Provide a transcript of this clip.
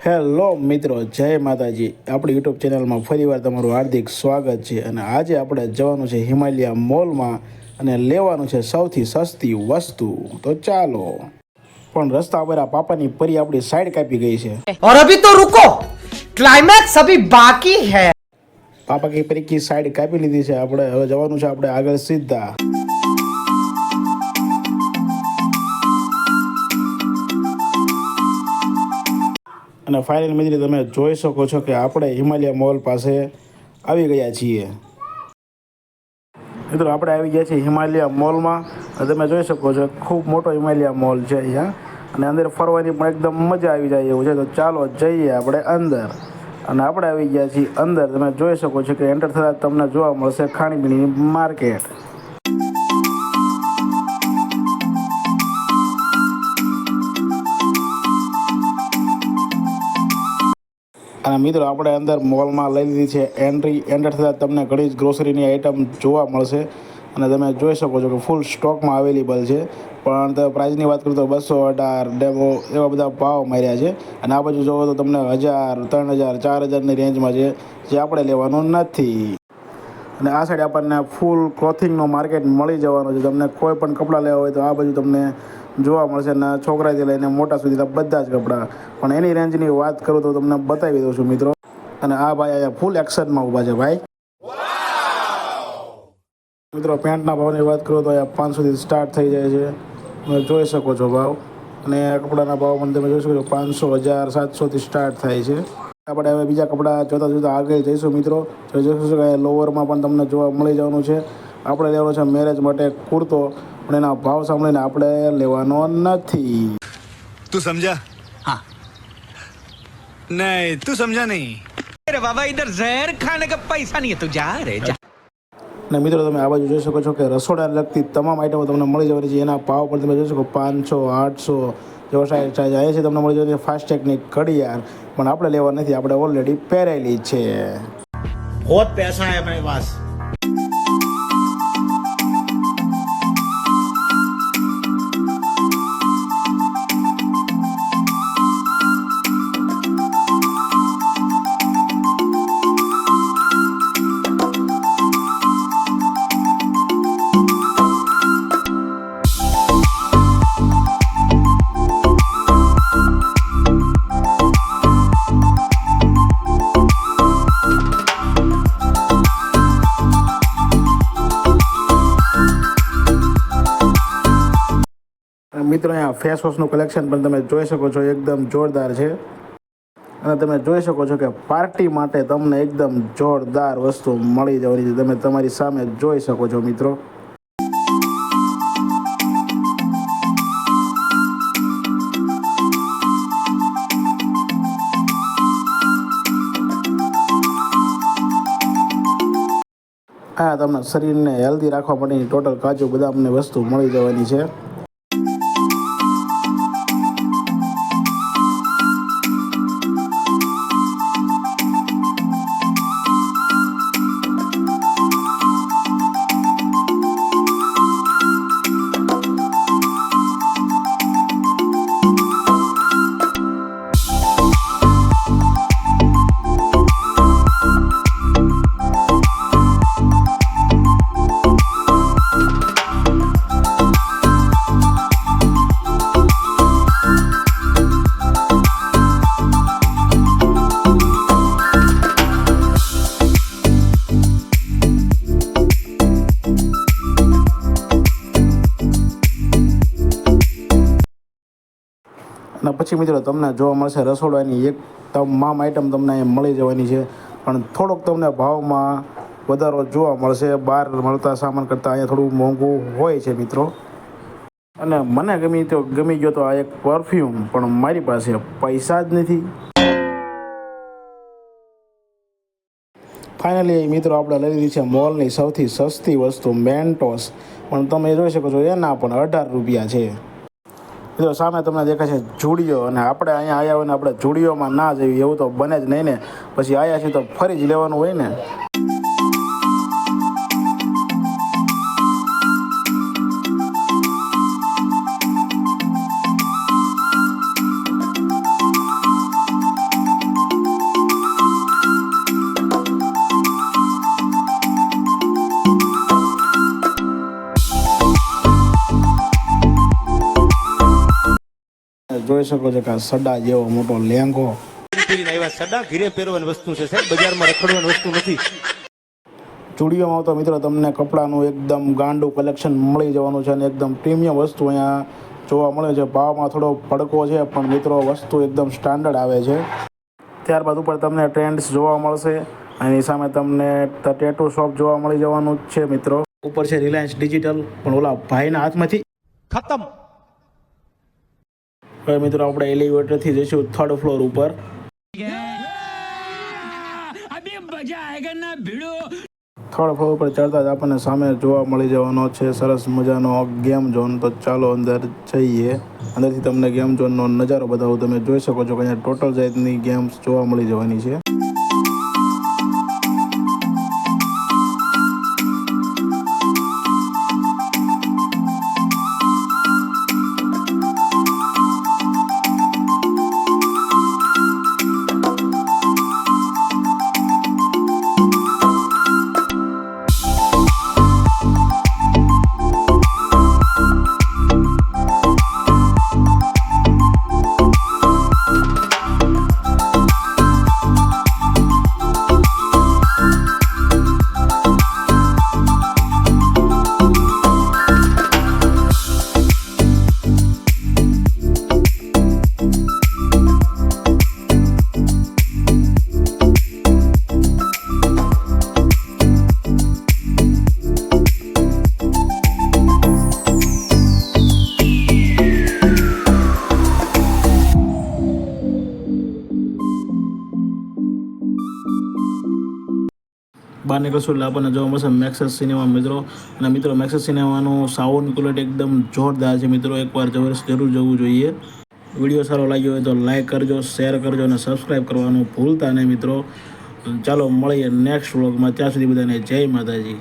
Hello મિત્રો, જય માતાજી. આપણી યુટ્યુબ ચેનલમાં ફરીવાર તમારું હાર્દિક સ્વાગત છે. અને આજે આપણે જવાનું છે હિમાલય મોલમાં અને લેવાનું છે સૌથી સસ્તી વસ્તુ. તો ચાલો. પણ રસ્તા પર આ પાપાની પરી આપણી સાઈડ કાપી ગઈ છે. और अभी तो रुको, क्लाइमैक्स अभी बाकी है. પાપા કી પરી કી સાઈડ કાપી લીધી છે. આપણે હવે જવાનું છે આપણે આગળ સીધા. અને ફાઇનલ મિત્રો તમે જોઈ શકો છો કે આપણે હિમાલય મોલ પાસે આવી ગયા છીએ. મિત્રો આપણે આવી ગયા છીએ હિમાલય મોલમાં. તમે જોઈ શકો છો ખૂબ મોટો હિમાલય મોલ છે અહીંયા. અને અંદર ફરવાની પણ એકદમ મજા આવી જાય એવું છે. તો ચાલો જઈએ આપણે અંદર. અને આપણે આવી ગયા છીએ અંદર. તમે જોઈ શકો છો કે એન્ટર થતાં તમને જોવા મળશે ખાણીપીણીની માર્કેટ. અને મિત્રો આપણે અંદર મોલમાં લઈ લીધી છે એન્ટર થતાં તમને ઘણી જ ગ્રોસરીની આઇટમ જોવા મળશે. અને તમે જોઈ શકો છો કે ફૂલ સ્ટોકમાં અવેલેબલ છે. પણ તમે પ્રાઇસની વાત કરું તો 218 ડેમો એવા બધા ભાવ માર્યા છે. અને આ બાજુ જોવો તો તમને 1000, 3000, 4000ની રેન્જમાં છે, જે આપણે લેવાનું નથી. અને આ સાઈડ આપણને ફૂલ ક્લોથિંગનું માર્કેટ મળી જવાનું છે. તમને કોઈ પણ કપડાં લેવા હોય તો આ બાજુ તમને જોવા મળશે. ને છોકરાથી લઈને મોટા સુધી બધા જ કપડાં. પણ એની રેન્જની વાત કરું તો તમને બતાવી દઉં છું મિત્રો. અને આ ભાઈ અહીંયા ફૂલ એક્શનમાં ઊભા છે ભાઈ. મિત્રો પેન્ટના ભાવની વાત કરું તો અહીંયા 500થી સ્ટાર્ટ થઈ જાય છે. તમે જોઈ શકો છો ભાવ. અને કપડાના ભાવ પણ તમે જોઈ શકો છો 500, 1000, 700થી સ્ટાર્ટ થાય છે. આપણે હવે બીજા કપડાં જોતા જોતા આગળ જઈશું મિત્રો. તો જોઈશું કે લોવરમાં પણ તમને જોવા મળી જવાનું છે. આપણે લેવાનો છે મેરેજ માટે કુર્તો. પણ એના ભાવ સાંભળીને આપણે લેવાનો નથી. તું સમજા? हाँ. नहीं તું समझा नहीं. अरे बाबा इधर जहर खाने का पैसा नहीं है, तू जा रे जा. અને મિત્રો તમે આ બાજુ જોઈ શકો છો કે રસોડાને લગતી તમામ આઈટમો તમને મળી જવાની છે. એના ભાવ પણ તમે જોઈ શકો 500, 800 જેવો સાઈઝ અહીંયાથી તમને મળી જવાની ફાસ્ટેગની ઘડિયાળ. પણ આપણે લેવા નથી, આપણે ઓલરેડી પહેરેલી છે. बहुत पैसा है मेरे पास. મિત્રો અહીંયા ફેસ વોશનું કલેક્શન પણ તમે જોઈ શકો છો, એકદમ જોરદાર છે. અને તમે જોઈ શકો છો કે પાર્ટી માટે તમને એકદમ જોરદાર વસ્તુ મળી જવાની છે. તમે તમારી સામે જોઈ શકો છો મિત્રો. હા, તમને શરીરને હેલ્ધી રાખવા માટેની ટોટલ કાજુ બદામની વસ્તુ મળી જવાની છે. અને પછી મિત્રો તમને જોવા મળશે રસોડાની એક તમામ આઈટમ તમને અહીંયા મળી જવાની છે. પણ થોડોક તમને ભાવમાં વધારો જોવા મળશે. બહાર મળતા સામાન કરતાં અહીંયા થોડું મોંઘું હોય છે મિત્રો. અને મને ગમી ગયો તો આ એક પરફ્યુમ, પણ મારી પાસે પૈસા જ નથી. ફાઇનલી મિત્રો આપણે લઈ લીધી છે મોલની સૌથી સસ્તી વસ્તુ મેન્ટોસ. પણ તમે જોઈ શકો છો એના પણ 18 રૂપિયા છે. મિત્રો સામે તમને દેખાય છે જુડિયો. અને આપણે અહીંયા આવ્યા હોય ને આપણે જુડિયોમાં ના જઈએ એવું તો બને જ નહીં ને. પછી આવ્યા છીએ તો ફરી જ લેવાનું હોય ને. જોઈ શકો છો કે આ સડા જેવો મોટો લેંઘો. પહેરીને આવ્યા. સડા ઘીરે પહેરવાની વસ્તુ છે સાહેબ, બજારમાં રખડવાની વસ્તુ નથી. સ્ટુડિયોમાં તો મિત્રો તમને કપડાનું એકદમ ગાંડું કલેક્શન મળી જવાનું છે અને એકદમ પ્રીમિયમ વસ્તુ અહીંયા જોવા મળે છે. ભાવમાં થોડો પડકો છે પણ મિત્રો વસ્તુ એકદમ સ્ટાન્ડર્ડ આવે છે. ત્યારબાદ ઉપર તમને ટ્રેન્ડ્સ જોવા મળશે. એની સામે તમને ટેટુ શોપ જોવા મળી જવાનું જ છે મિત્રો. ઉપર છે રિલાયન્સ ડિજિટલ, પણ ઓલા ભાઈના હાથમાંથી खत्म. હવે મિત્રો આપણે એલિવેટરથી જઈશું 3rd ફ્લોર ઉપર. अभी मजा आएगा ना भिड़ो. 3rd ફ્લોર ઉપર ચડતા જ આપણને સામે જોવા મળી જવાનો છે સરસ મજાનો ગેમ ઝોન. તો ચાલો અંદર જઈએ. અંદરથી તમને ગેમ ઝોનનો નજારો બતાવું. તમે જોઈ શકો છો કે અહીંયા ટોટલ જાતની ગેમ્સ જોવા મળી જવાની છે. બહાર નીકળશું એટલે આપણને જોવા મળશે મેક્સેસ સિનેમા મિત્રો. અને મિત્રો મેક્સેસ સિનેમાનું સાઉન્ડ ક્વોલિટી એકદમ જોરદાર છે મિત્રો. એકવાર જબરદસ્ત જરૂર જવું જોઈએ. વિડીયો સારો લાગ્યો હોય તો લાઇક કરજો, શેર કરજો અને સબસ્ક્રાઈબ કરવાનું ભૂલતા નહીં મિત્રો. ચાલો મળીએ નેક્સ્ટ વ્લોગમાં. ત્યાં સુધી બધાને જય માતાજી.